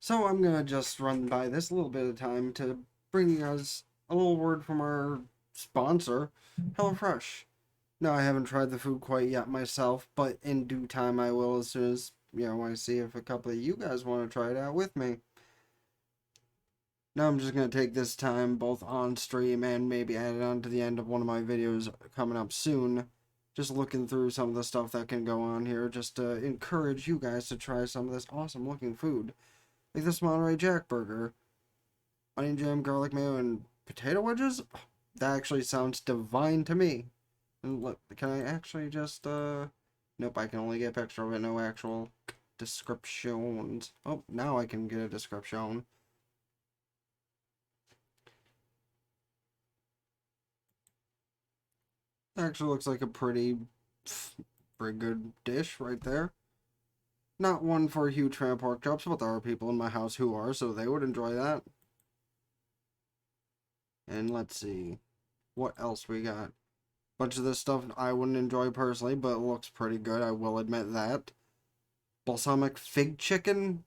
So I'm gonna just run by this a little bit of time to bring you guys a little word from our sponsor, HelloFresh. No, I haven't tried the food quite yet myself, but in due time I will as soon as, I see if a couple of you guys want to try it out with me. Now I'm just gonna take this time both on stream and maybe add it on to the end of one of my videos coming up soon. Just looking through some of the stuff that can go on here just to encourage you guys to try some of this awesome looking food. Like this Monterey Jack Burger, onion jam, garlic mayo, and potato wedges? That actually sounds divine to me. And look, can I actually just, Nope, I can only get a picture of it, no actual descriptions. Oh, now I can get a description. Actually looks like a pretty good dish right there. Not one for huge fan of pork chops, but there are people in my house who are, so they would enjoy that. And let's see, what else we got? Bunch of this stuff I wouldn't enjoy personally, but it looks pretty good, I will admit that. Balsamic fig chicken,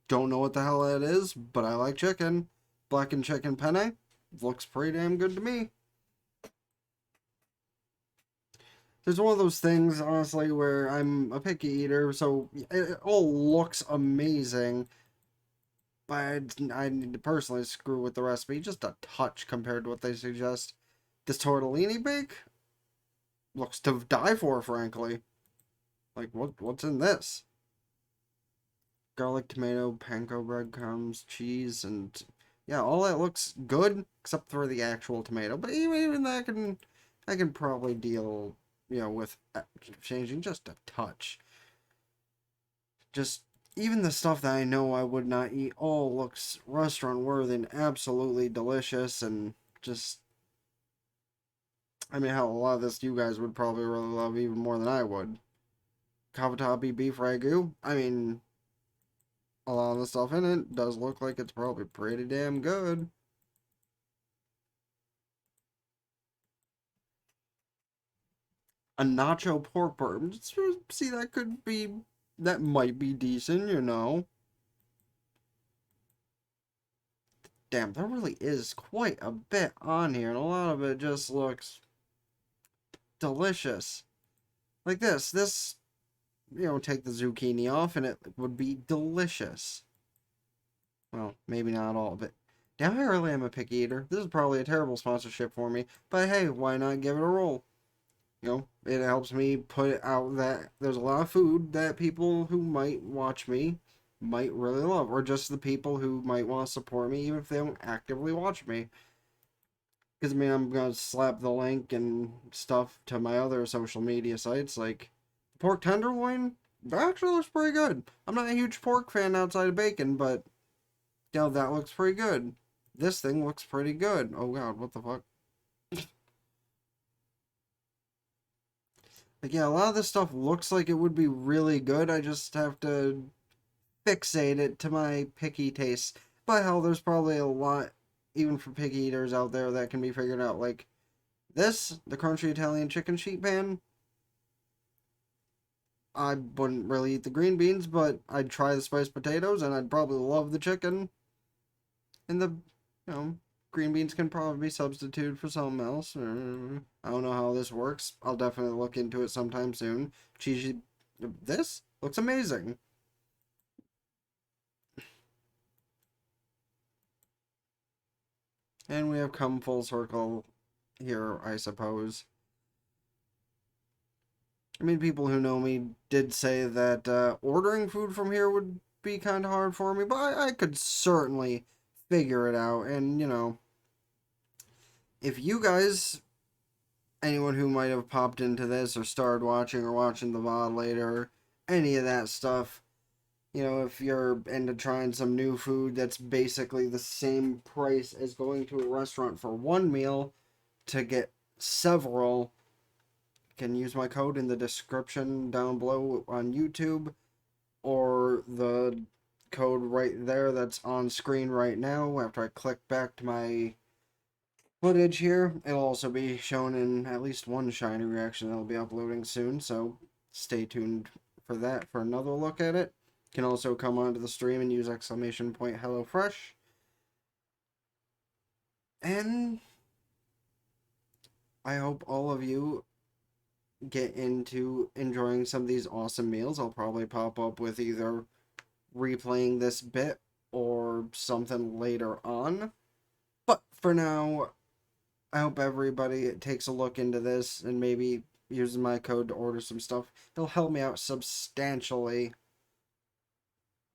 don't know what the hell that is, but I like chicken. Blackened chicken penne, looks pretty damn good to me. There's one of those things, honestly, where I'm a picky eater, so it all looks amazing, but I need to personally screw with the recipe just a touch compared to what they suggest. This tortellini bake looks to die for, frankly. Like, what's in this? Garlic, tomato, panko breadcrumbs, cheese, and yeah, all that looks good except for the actual tomato. But even that I can probably deal, with changing just a touch. Just even the stuff that I know I would not eat all looks restaurant worthy and absolutely delicious and just. I mean, hell, a lot of this you guys would probably really love even more than I would. Cavatappi beef ragu. I mean, a lot of the stuff in it does look like it's probably pretty damn good. A nacho pork burger. See, that might be decent. Damn, there really is quite a bit on here, and a lot of it just looks delicious. Like this, take the zucchini off, and it would be delicious. Well, maybe not all of it. Damn, I really am a picky eater. This is probably a terrible sponsorship for me, but hey, why not give it a roll? It helps me put out that there's a lot of food that people who might watch me might really love, or just the people who might want to support me, even if they don't actively watch me. Because, I mean, I'm going to slap the link and stuff to my other social media sites, like pork tenderloin. That actually looks pretty good. I'm not a huge pork fan outside of bacon, but, that looks pretty good. This thing looks pretty good. Oh, God, what the fuck? Like, yeah, a lot of this stuff looks like it would be really good. I just have to fixate it to my picky taste. But hell, there's probably a lot, even for picky eaters out there, that can be figured out. Like this, the crunchy Italian chicken sheet pan. I wouldn't really eat the green beans, but I'd try the spiced potatoes, and I'd probably love the chicken. And you know, green beans can probably be substituted for something else. I don't know how this works. I'll definitely look into it sometime soon. Cheesy, this looks amazing. And we have come full circle here, I suppose. I mean, people who know me did say that ordering food from here would be kind of hard for me, but I could certainly figure it out. And, if you guys, anyone who might have popped into this or started watching or watching the VOD later, any of that stuff, if you're into trying some new food that's basically the same price as going to a restaurant for one meal to get several, can use my code in the description down below on YouTube or the code right there that's on screen right now. After I click back to my footage here, it'll also be shown in at least one shiny reaction that I'll be uploading soon, so stay tuned for that for another look at it. can also come onto the stream and use !! HelloFresh. And I hope all of you get into enjoying some of these awesome meals. I'll probably pop up with either replaying this bit or something later on. But for now, I hope everybody takes a look into this and maybe uses my code to order some stuff. It'll help me out substantially.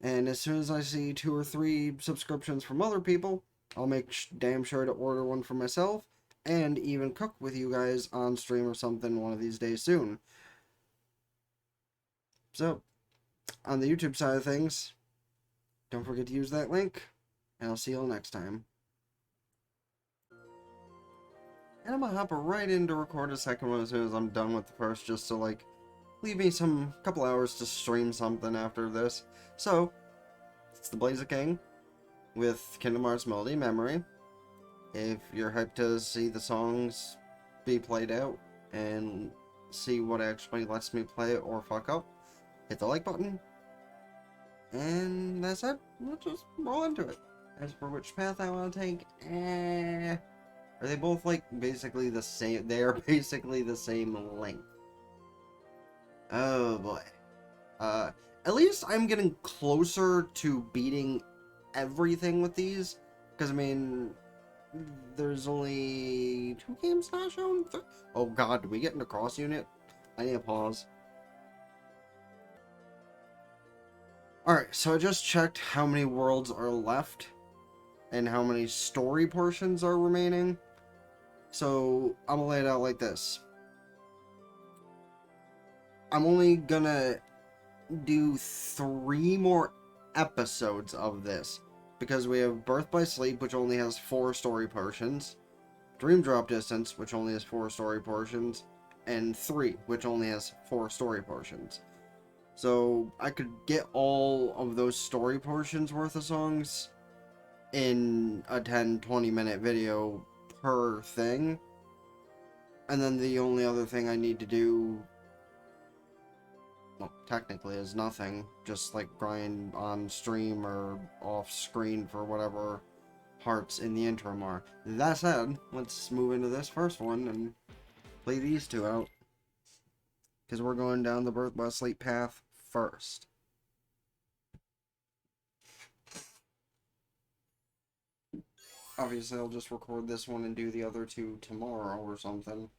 And as soon as I see 2 or 3 subscriptions from other people, I'll make damn sure to order one for myself and even cook with you guys on stream or something one of these days soon. So, on the YouTube side of things, don't forget to use that link, and I'll see you all next time. And I'm gonna hop right in to record a second one as soon as I'm done with the first, just to, like, leave me some couple hours to stream something after this. So, it's TheBlaziking with Kingdom Hearts Melody Memory. If you're hyped to see the songs be played out and see what actually lets me play it or fuck up, hit the like button. And that's it. We'll just roll into it. As for which path I want to take, are they both, like, basically the same? They are basically the same length. Oh boy. At least I'm getting closer to beating everything with these. Because, I mean, there's only 2 games not shown? Oh god, did we get into cross unit? I need to pause. Alright, so I just checked how many worlds are left and how many story portions are remaining. So, I'm gonna lay it out like this. I'm only gonna do 3 more episodes of this. Because we have Birth by Sleep, which only has 4 story portions. Dream Drop Distance, which only has 4 story portions. And 3, which only has 4 story portions. So, I could get all of those story portions worth of songs in a 10-20 minute video per thing. And then the only other thing I need to do, well, technically is nothing. Just, like, grind on stream or off screen for whatever hearts in the interim are. That said, let's move into this first one and play these 2 out. Because we're going down the Birth by Sleep path first. Obviously, I'll just record this one and do the other 2 tomorrow or something.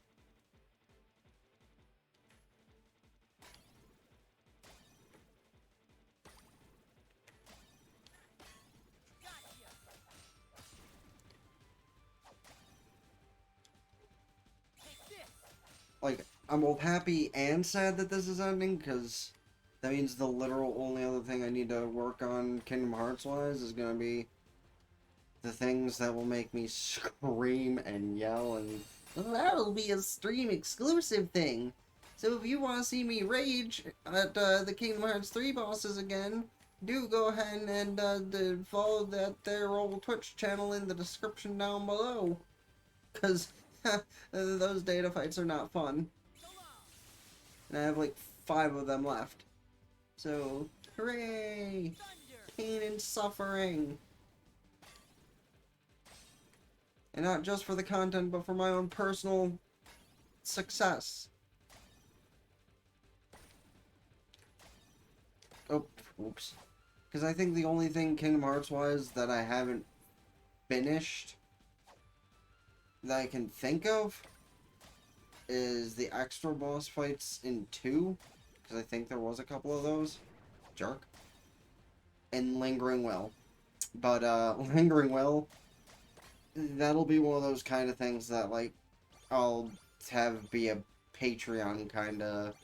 Like, I'm both happy and sad that this is ending, because that means the literal only other thing I need to work on Kingdom Hearts-wise is going to be the things that will make me scream and yell, and that'll be a stream exclusive thing. So if you want to see me rage at the Kingdom Hearts 3 bosses again, do go ahead and follow their old Twitch channel in the description down below. Because those data fights are not fun. And I have like 5 of them left. So, hooray! Pain and suffering! And not just for the content, but for my own personal success. Oh, oops. Because I think the only thing Kingdom Hearts-wise that I haven't finished that I can think of is the extra boss fights in 2. Because I think there was a couple of those. Jerk. And Lingering Will. But, Lingering Will, that'll be one of those kind of things that, like, I'll have be a Patreon kind of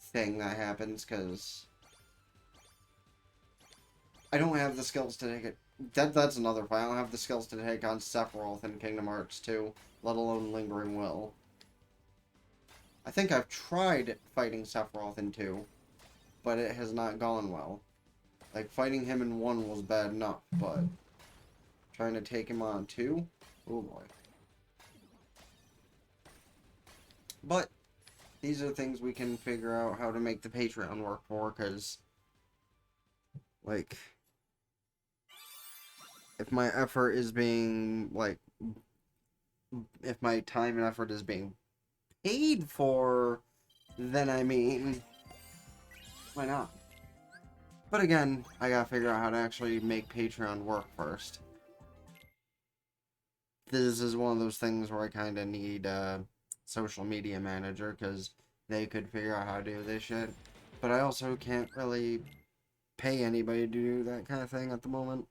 thing that happens, because I don't have the skills to take it. That's another fight. I don't have the skills to take on Sephiroth in Kingdom Hearts 2, let alone Lingering Will. I think I've tried fighting Sephiroth in 2, but it has not gone well. Like, fighting him in 1 was bad enough, but trying to take him on 2? Oh boy. But these are things we can figure out how to make the Patreon work for, because Like, if my effort is being, like, if my time and effort is being paid for, then I mean, why not? But again, I gotta figure out how to actually make Patreon work first. This is one of those things where I kind of need a social media manager, because they could figure out how to do this shit. But I also can't really pay anybody to do that kind of thing at the moment.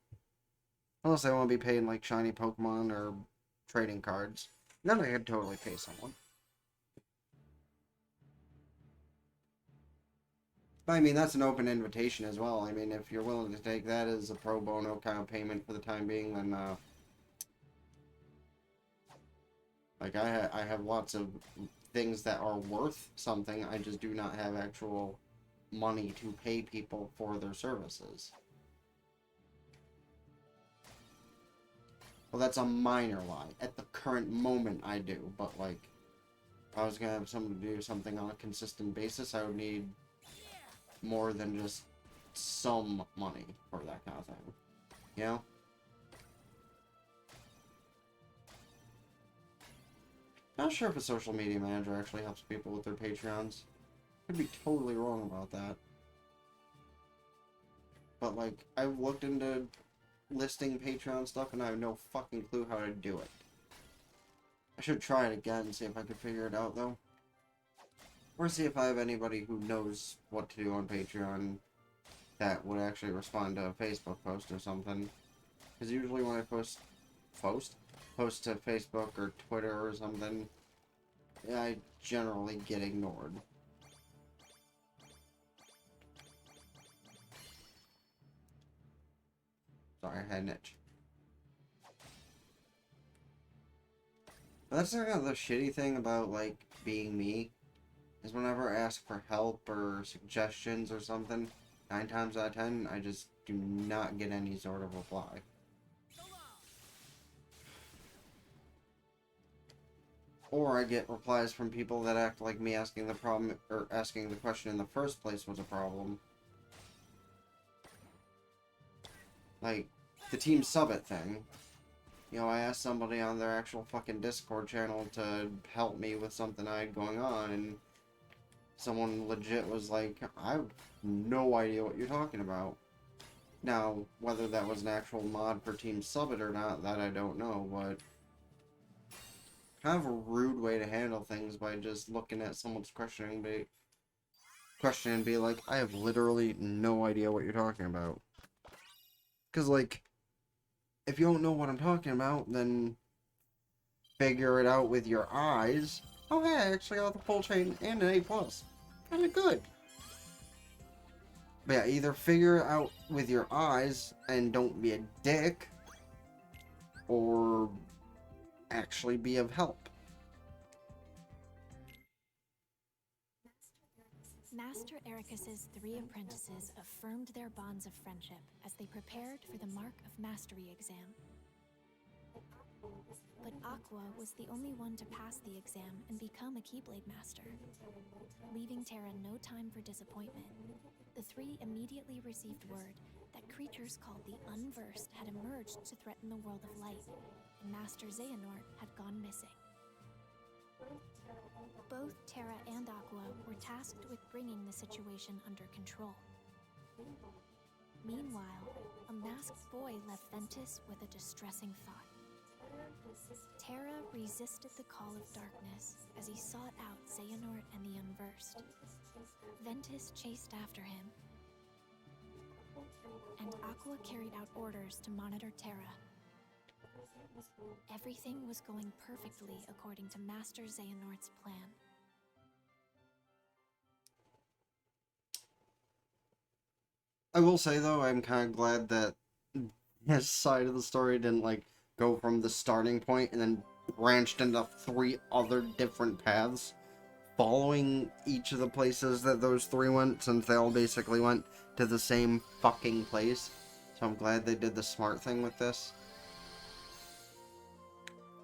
Unless I want to be paying like shiny Pokemon or trading cards. Then I could totally pay someone. But I mean, that's an open invitation as well. I mean, if you're willing to take that as a pro bono kind of payment for the time being, then like I have lots of things that are worth something. I just do not have actual money to pay people for their services. Well, that's a minor lie. At the current moment, I do. But, like, if I was going to have someone to do something on a consistent basis, I would need more than just some money for that kind of thing. You know? Not sure if a social media manager actually helps people with their Patreons. Could be totally wrong about that. But, like, I've looked into listing Patreon stuff, and I have no fucking clue how to do it. I should try it again and see if I could figure it out, though. Or see if I have anybody who knows what to do on Patreon that would actually respond to a Facebook post or something. Because usually when I post to Facebook or Twitter or something, I generally get ignored. Sorry, I had an itch. But that's kind of the shitty thing about, like, being me, is whenever I ask for help or suggestions or something, 9 times out of 10, I just do not get any sort of reply. Or I get replies from people that act like me asking the problem, or asking the question in the first place was a problem. Like, the Team Subbit thing. You know, I asked somebody on their actual fucking Discord channel to help me with something I had going on, and someone legit was like, I have no idea what you're talking about. Now, whether that was an actual mod for Team Subbit or not, that I don't know, but kind of a rude way to handle things by just looking at someone's question and be like, I have literally no idea what you're talking about. Because, like, if you don't know what I'm talking about, then figure it out with your eyes. Oh, hey, I actually got the full chain and an A+. Kinda good. But yeah, either figure it out with your eyes and don't be a dick, or actually be of help. Master Ericus's 3 apprentices affirmed their bonds of friendship as they prepared for the Mark of Mastery exam. But Aqua was the only one to pass the exam and become a Keyblade Master. Leaving Terra no time for disappointment, the 3 immediately received word that creatures called the Unversed had emerged to threaten the world of light, and Master Xehanort had gone missing. Both Terra and Aqua were tasked with bringing the situation under control. Meanwhile, a masked boy left Ventus with a distressing thought. Terra resisted the call of darkness as he sought out Xehanort and the Unversed. Ventus chased after him, and Aqua carried out orders to monitor Terra. Everything was going perfectly according to Master Xehanort's plan. I will say, though, I'm kind of glad that his side of the story didn't, like, go from the starting point and then branched into 3 other different paths, following each of the places that those 3 went, since they all basically went to the same fucking place. So I'm glad they did the smart thing with this.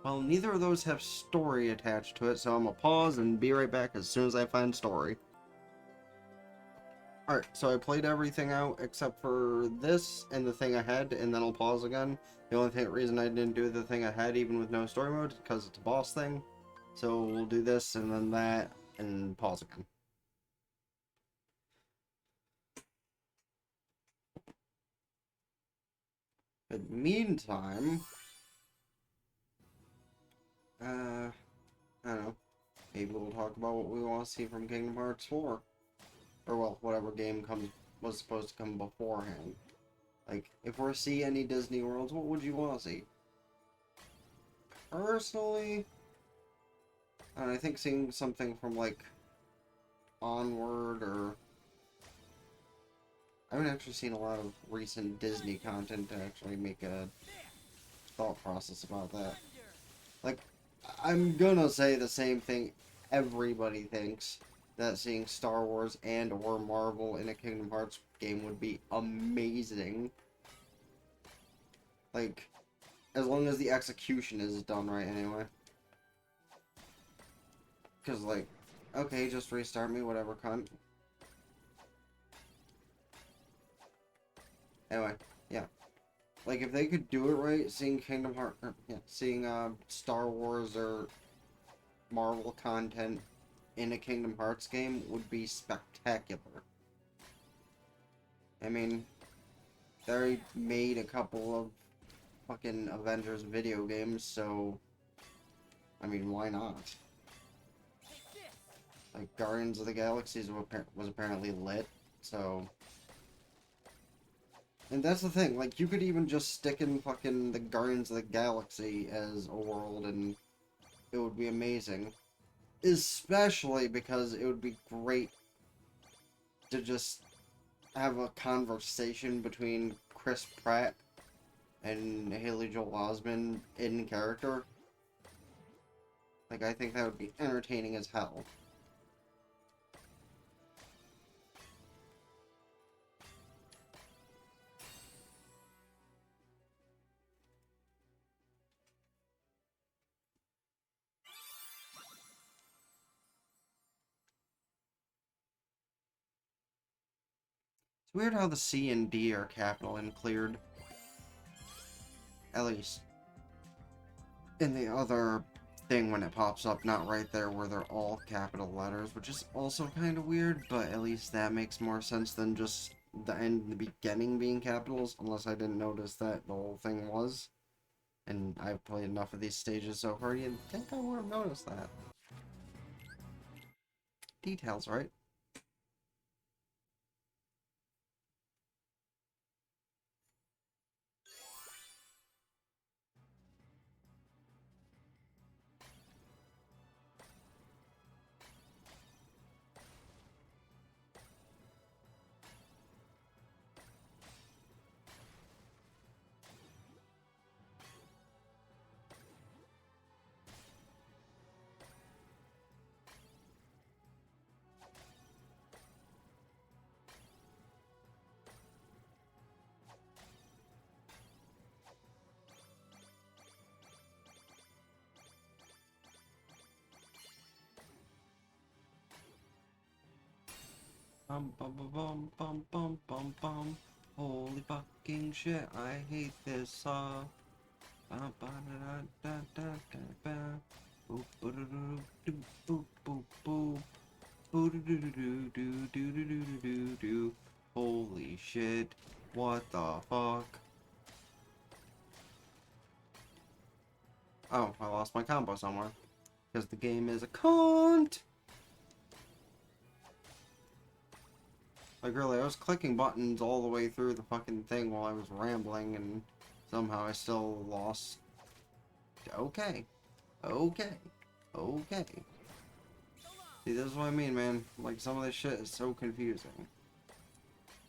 Well, neither of those have story attached to it, so I'm gonna pause and be right back as soon as I find story. Alright, so I played everything out except for this and the thing ahead, and then I'll pause again. The only reason I didn't do the thing ahead, even with no story mode, is because it's a boss thing. So we'll do this, and then that, and pause again. In the meantime, I don't know, maybe we'll talk about what we want to see from Kingdom Hearts 4. Or, well, whatever game was supposed to come beforehand. Like, if we're seeing any Disney Worlds, what would you want to see? Personally, and I think seeing something from, like, Onward, or... I haven't actually seen a lot of recent Disney content to actually make a thought process about that. Like, I'm gonna say the same thing everybody thinks, that seeing Star Wars and or Marvel in a Kingdom Hearts game would be amazing. Like, as long as the execution is done right anyway. Because, like, okay, just restart me, whatever, cunt. Anyway, yeah. Like, if they could do it right, seeing Kingdom Hearts, yeah, seeing, Star Wars or Marvel content in a Kingdom Hearts game would be spectacular. I mean, they already made a couple of fucking Avengers video games, so, I mean, why not? Like, Guardians of the Galaxy was apparently lit, so... And that's the thing, like, you could even just stick in fucking the Guardians of the Galaxy as a world, and it would be amazing. Especially because it would be great to just have a conversation between Chris Pratt and Haley Joel Osment in character. Like, I think that would be entertaining as hell. It's weird how the C and D are capital and cleared. At least in the other thing when it pops up, not right there where they're all capital letters, which is also kind of weird, but at least that makes more sense than just the end and the beginning being capitals, unless I didn't notice that the whole thing was. And I've played enough of these stages so far, you'd think I would have noticed that. Details, right? Bum bum bum bum bum bum bum bum. Holy fucking shit, I hate this song. Ba ba da da da da ba. Boop ba da do boop boop boop. Boo doo doo doo doo doo doo doo doo doo doo. Holy shit, what the fuck? Oh, I lost my combo somewhere. Because the game is a cunt! Like, really, I was clicking buttons all the way through the fucking thing while I was rambling, and somehow I still lost. Okay. Okay. Okay. See, this is what I mean, man. Like, some of this shit is so confusing.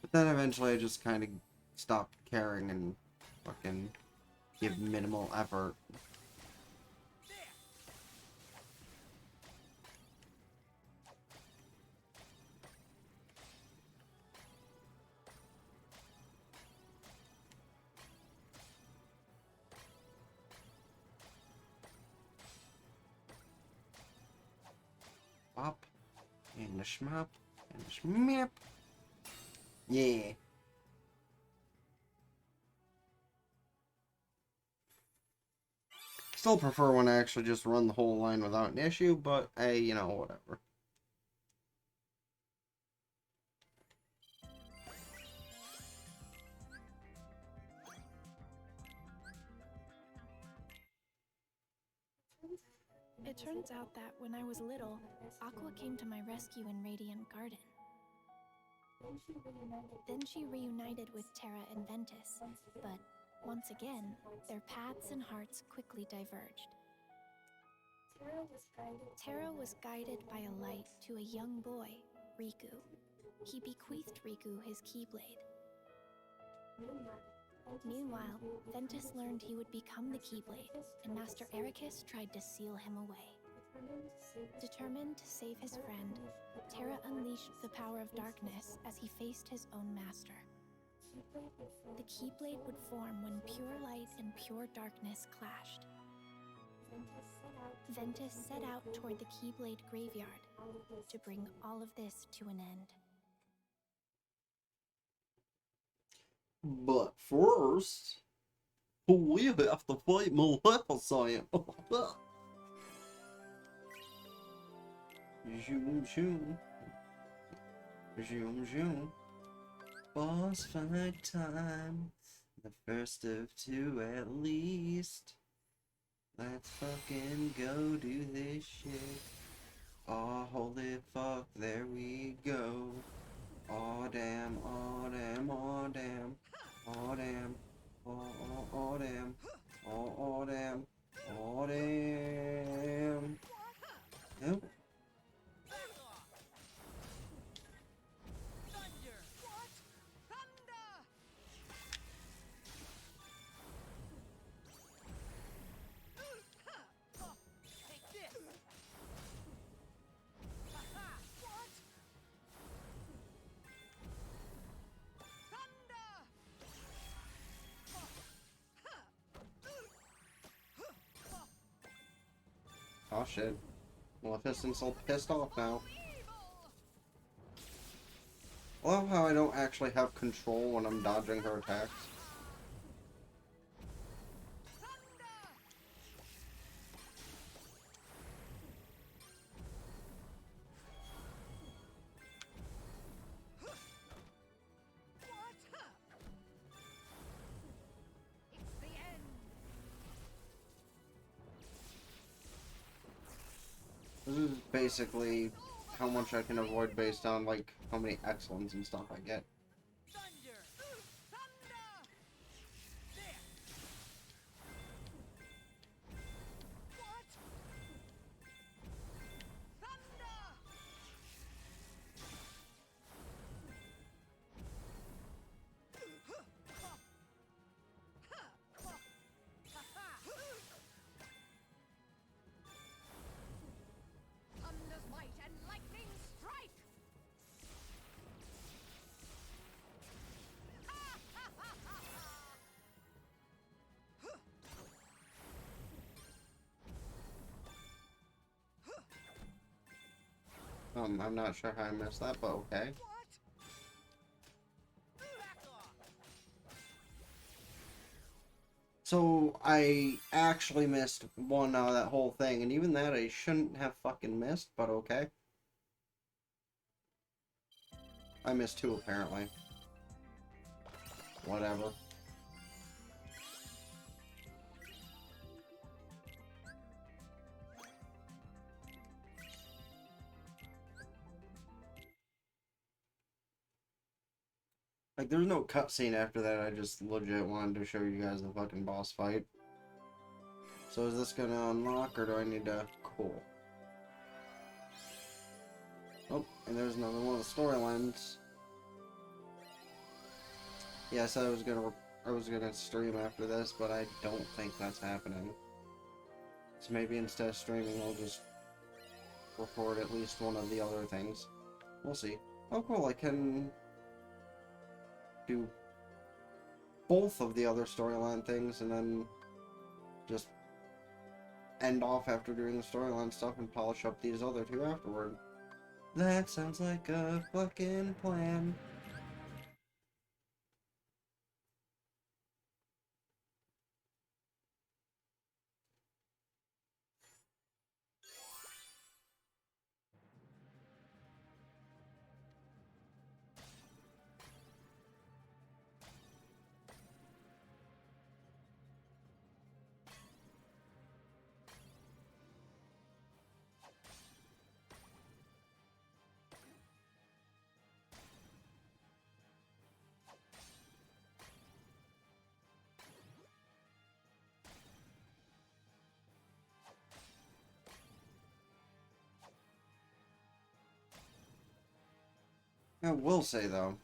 But then eventually I just kind of stopped caring and fucking give minimal effort. Bop, and the shmop, and the shmap. Yeah. Still prefer when I actually just run the whole line without an issue, but hey, you know, whatever. It turns out that when I was little, Aqua came to my rescue in Radiant Garden. Then she reunited with Terra and Ventus, but once again, their paths and hearts quickly diverged. Terra was guided by a light to a young boy, Riku. He bequeathed Riku his Keyblade. Meanwhile, Ventus learned he would become the Keyblade, and Master Ericus tried to seal him away. Determined to save his friend, Terra unleashed the power of darkness as he faced his own master. The Keyblade would form when pure light and pure darkness clashed. Ventus set out toward the Keyblade graveyard to bring all of this to an end. But first, we have to fight Maleficent. Zoom, zoom. Zoom, zoom. Boss fight time. The first of two at least. Let's fucking go do this shit. Oh, holy fuck, there we go. Oh damn, oh damn, oh damn. Oh damn. Oh damn. Oh damn. Oh damn. Nope. Oh shit. Maleficent's all pissed off now. I love how I don't actually have control when I'm dodging her attacks. This is basically how much I can avoid based on like how many excellence and stuff I get. I'm not sure how I missed that, but okay. So I actually missed one out of that whole thing, and even that I shouldn't have fucking missed, but okay. I missed two apparently. Whatever. Like, there's no cutscene after that, I just legit wanted to show you guys the fucking boss fight. So is this gonna unlock, or do I need to... Cool. Oh, and there's another one of the storylines. Yeah, I said I was gonna stream after this, but I don't think that's happening. So maybe instead of streaming, I'll just record at least one of the other things. We'll see. Oh cool, I can do both of the other storyline things and then just end off after doing the storyline stuff and polish up these other two afterward. That sounds like a fucking plan. I will say though,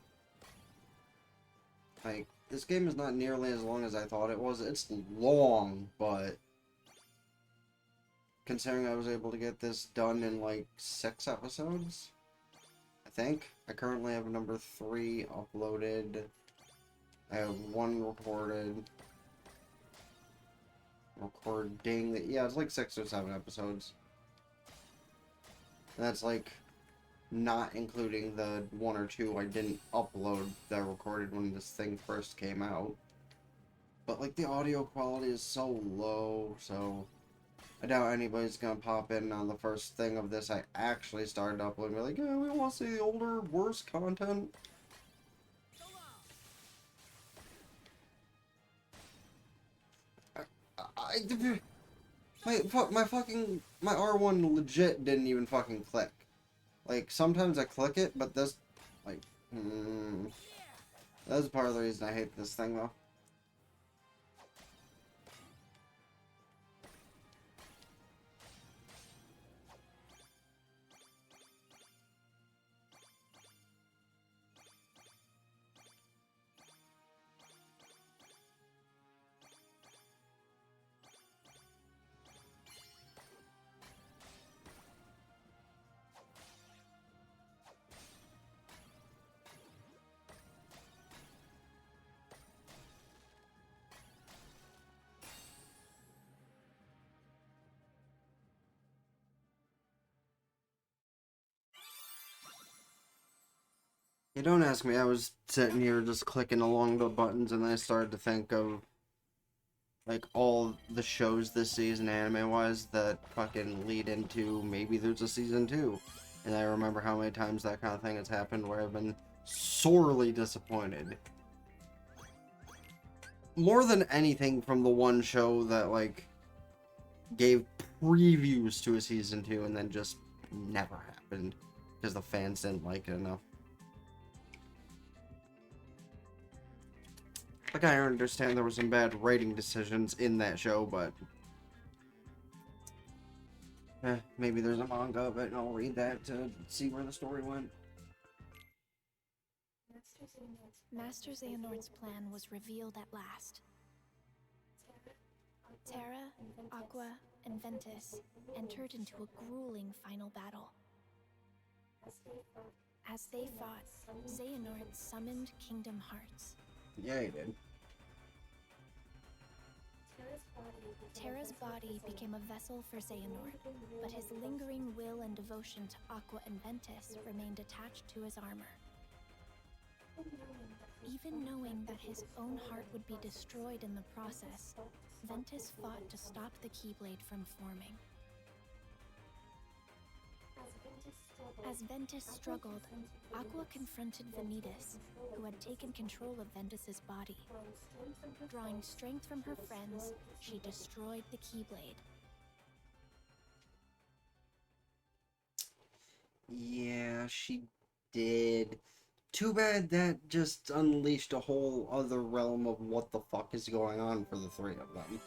like, this game is not nearly as long as I thought it was. It's long, but considering I was able to get this done in like 6 episodes, I think. I currently have number 3 uploaded. I have 1 recording. Yeah, it's like 6 or 7 episodes. And that's like not including the 1 or 2 I didn't upload that I recorded when this thing first came out. But like the audio quality is so low, so I doubt anybody's gonna pop in on the first thing of this I actually started uploading. Be like, yeah, we want to see the older, worse content. I my R1 legit didn't even fucking click. Like sometimes I click it, but this, like, that's part of the reason I hate this thing though. You don't ask me. I was sitting here just clicking along the buttons, and then I started to think of like all the shows this season, anime-wise, that fucking lead into maybe there's a season 2. And I remember how many times that kind of thing has happened where I've been sorely disappointed. More than anything from the one show that like gave previews to a season 2 and then just never happened because the fans didn't like it enough. Like, I understand there were some bad writing decisions in that show, but maybe there's a manga of it and I'll read that to see where the story went. Master Xehanort's plan was revealed at last. Terra, Aqua, and Ventus entered into a grueling final battle. As they fought, Xehanort summoned Kingdom Hearts. Yeah, he did. Terra's body became a vessel for Xehanort, but his lingering will and devotion to Aqua and Ventus remained attached to his armor. Even knowing that his own heart would be destroyed in the process, Ventus fought to stop the Keyblade from forming. As Ventus struggled, Aqua confronted Vanitas, who had taken control of Ventus's body. Drawing strength from her friends, she destroyed the Keyblade. Yeah, she did. Too bad that just unleashed a whole other realm of what the fuck is going on for the 3 of them.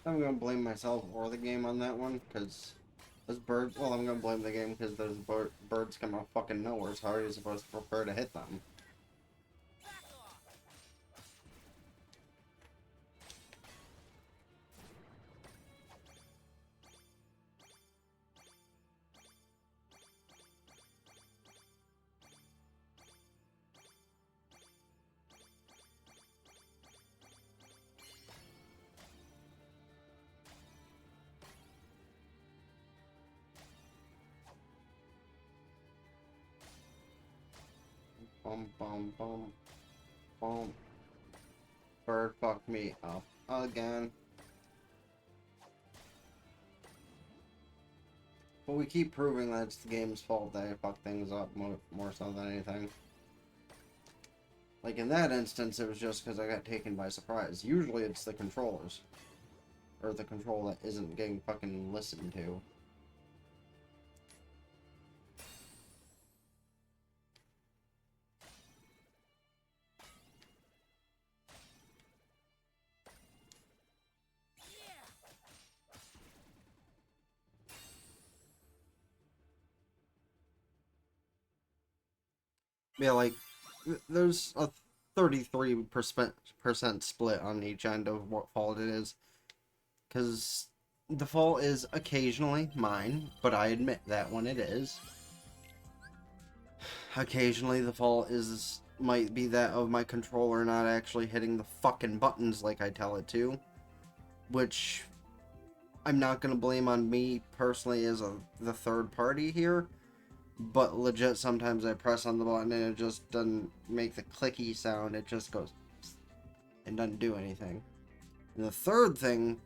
I'm gonna blame myself or the game on that one, because those birds, well, I'm gonna blame the game because those birds come out fucking nowhere, so how are you supposed to prepare to hit them? Bum, bum, bum, bum. Bird fucked me up again. But we keep proving that it's the game's fault that I fuck things up more so than anything. Like in that instance, it was just because I got taken by surprise. Usually it's the controllers. Or the control that isn't getting fucking listened to. Yeah, like, there's a 33% split on each end of what fault it is. Because the fault is occasionally mine, but I admit that when it is. Occasionally the fault might be that of my controller not actually hitting the fucking buttons like I tell it to. Which I'm not going to blame on me personally as the third party here. But legit, sometimes I press on the button and it just doesn't make the clicky sound. It just goes and doesn't do anything. And the third thing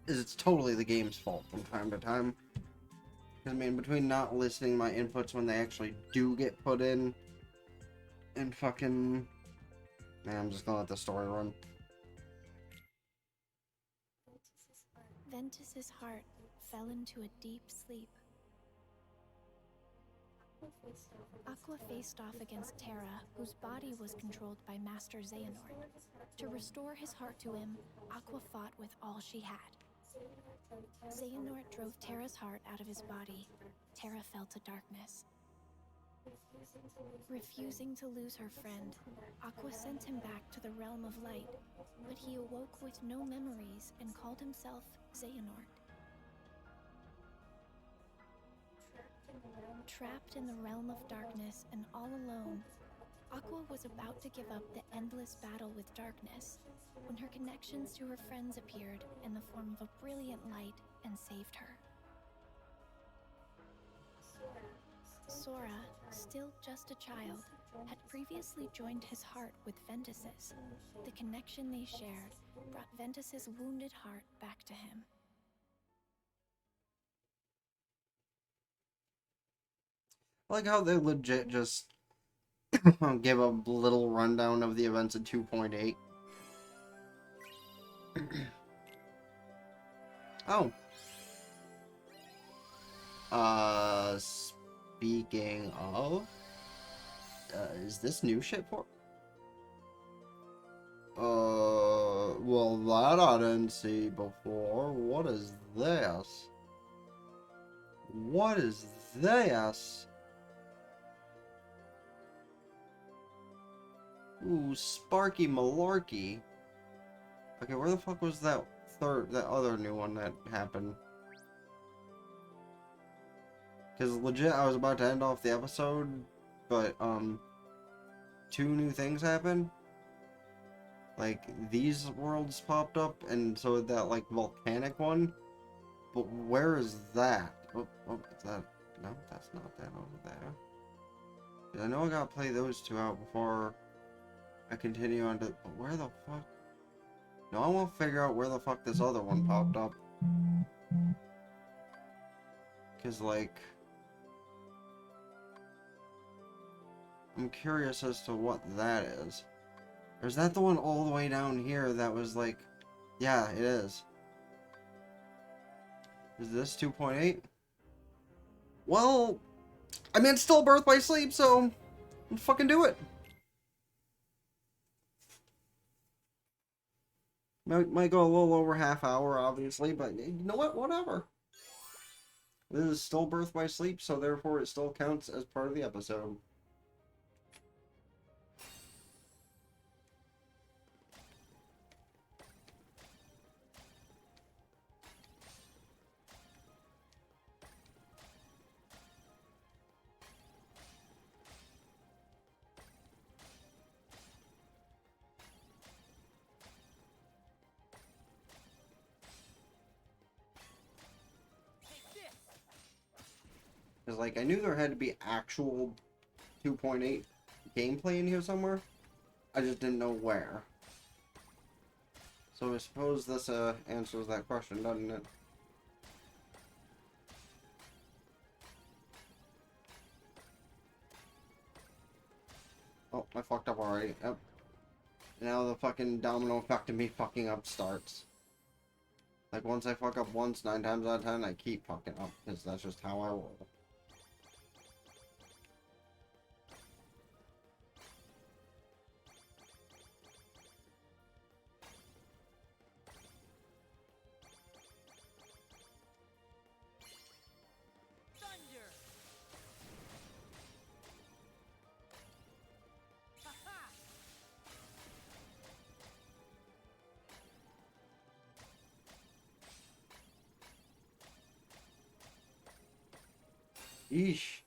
is it's totally the game's fault from time to time. I mean, between not listening my inputs when they actually do get put in, and fucking... Man, I'm just gonna let the story run. Ventus's heart fell into a deep sleep. Aqua faced off against Terra, whose body was controlled by Master Xehanort. To restore his heart to him, Aqua fought with all she had. Xehanort drove Terra's heart out of his body. Terra fell to darkness. Refusing to lose her friend, Aqua sent him back to the realm of light, but he awoke with no memories and called himself Xehanort. Trapped in the realm of darkness and all alone, Aqua was about to give up the endless battle with darkness when her connections to her friends appeared in the form of a brilliant light and saved her. Sora, still just a child, had previously joined his heart with Ventus's. The connection they shared brought Ventus's wounded heart back to him. I like how they legit just give a little rundown of the events of 2.8. Oh. Speaking of... is this new shit for... well, that I didn't see before. What is this? What is this? Ooh, Sparky Malarkey. Okay, where the fuck was that other new one that happened? Because legit, I was about to end off the episode, but, two new things happened. Like, these worlds popped up, and so did that, like, volcanic one. But where is that? Oh, is that... No, that's not that over there. 'Cause I know I gotta play those two out before I continue on to... But where the fuck? No, I won't figure out where the fuck this other one popped up. Because, like... I'm curious as to what that is. Or is that the one all the way down here that was like... Yeah, it is. Is this 2.8? Well, I mean, it's still Birth by Sleep, so let's fucking do it. Might go a little over half hour, obviously, but you know what? Whatever. This is still Birth by Sleep, so therefore it still counts as part of the episode. Because, like, I knew there had to be actual 2.8 gameplay in here somewhere. I just didn't know where. So I suppose this answers that question, doesn't it? Oh, I fucked up already. Yep. Now the fucking domino effect of me fucking up starts. Like, once I fuck up once, 9 times out of 10, I keep fucking up. Because that's just how I roll. Thunder! Ha-ha! Eesh.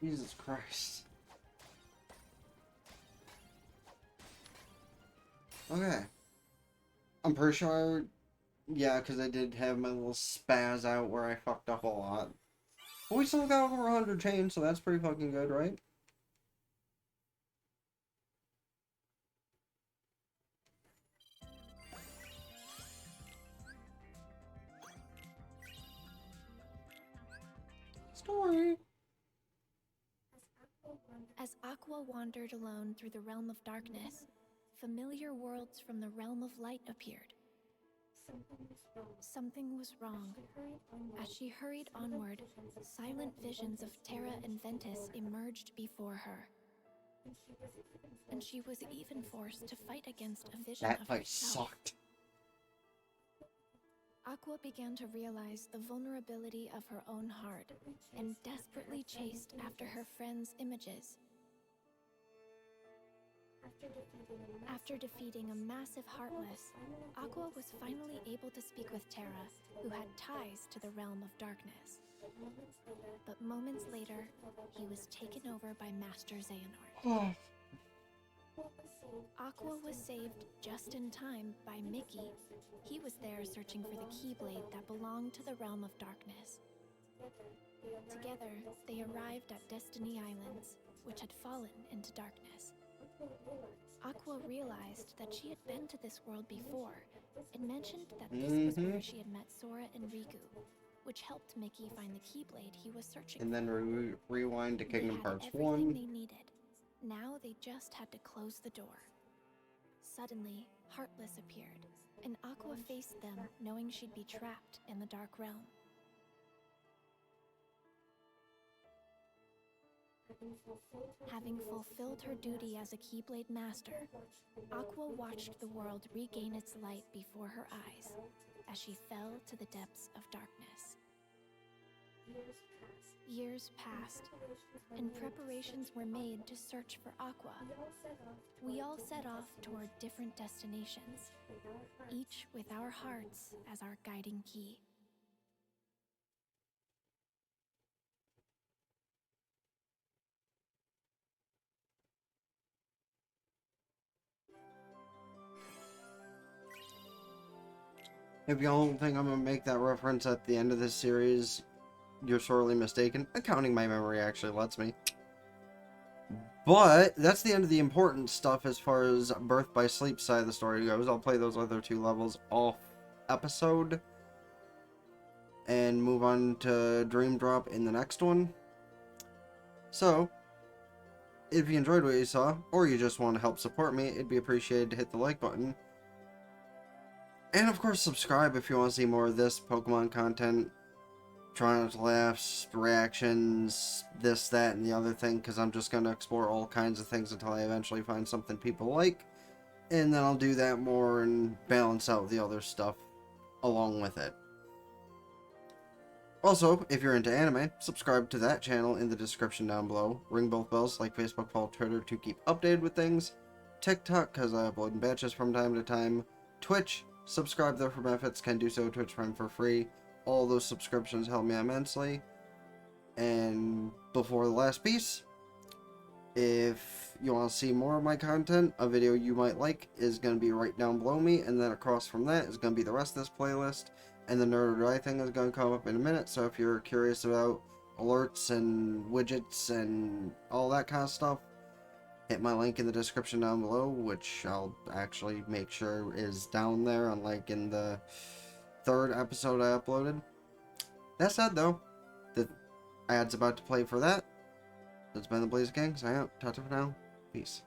Jesus Christ. Okay. I'm pretty sure, yeah, because I did have my little spaz out where I fucked up a lot. But we still got over 100 chains, so that's pretty fucking good, right? Story. As Aqua wandered alone through the realm of darkness, familiar worlds from the realm of light appeared. Something was wrong. As she hurried onward, silent visions of Terra and Ventus emerged before her. And she was even forced to fight against a vision That of fight herself. sucked. Aqua began to realize the vulnerability of her own heart and desperately chased after her friends' images. After defeating a massive Heartless, Aqua was finally able to speak with Terra, who had ties to the realm of darkness. But moments later, he was taken over by Master Xehanort. Aqua was saved just in time by Mickey. He was there searching for the Keyblade that belonged to the realm of darkness. Together, they arrived at Destiny Islands, which had fallen into darkness. Aqua realized that she had been to this world before and mentioned that this was where she had met Sora and Riku, which helped Mickey find the Keyblade he was searching And then rewind to Kingdom Hearts they had 1. everything they needed. Now they just had to close the door. Suddenly, Heartless appeared, and Aqua faced them, knowing she'd be trapped in the Dark Realm. Having fulfilled her duty as a Keyblade Master, Aqua watched the world regain its light before her eyes as she fell to the depths of darkness. Years passed, and preparations were made to search for Aqua. We all set off toward different destinations, each with our hearts as our guiding key. If y'all think I'm gonna make that reference at the end of this series, you're sorely mistaken. Accounting my memory actually lets me. But that's the end of the important stuff as far as Birth by Sleep side of the story goes. I'll play those other 2 levels off episode and move on to Dream Drop in the next one. So, if you enjoyed what you saw, or you just want to help support me, it'd be appreciated to hit the like button. And of course, subscribe if you want to see more of this Pokemon content. Trying to laughs, reactions, this, that, and the other thing, because I'm just going to explore all kinds of things until I eventually find something people like. And then I'll do that more and balance out the other stuff along with it. Also, if you're into anime, subscribe to that channel in the description down below. Ring both bells like Facebook, follow Twitter to keep updated with things. TikTok, because I upload in batches from time to time. Twitch, subscribe there for benefits, can do so. Twitch Prime for free. All those subscriptions help me immensely. And before the last piece, if you want to see more of my content, a video you might like is going to be right down below me, and then across from that is going to be the rest of this playlist, and the Nerd or Die thing is going to come up in a minute, so if you're curious about alerts and widgets and all that kind of stuff, hit my link in the description down below, which I'll actually make sure is down there, unlike in the third episode I uploaded. That said, though, the ad's about to play for that. That's been TheBlaziking. Sign out. Ta-ta for now. Peace.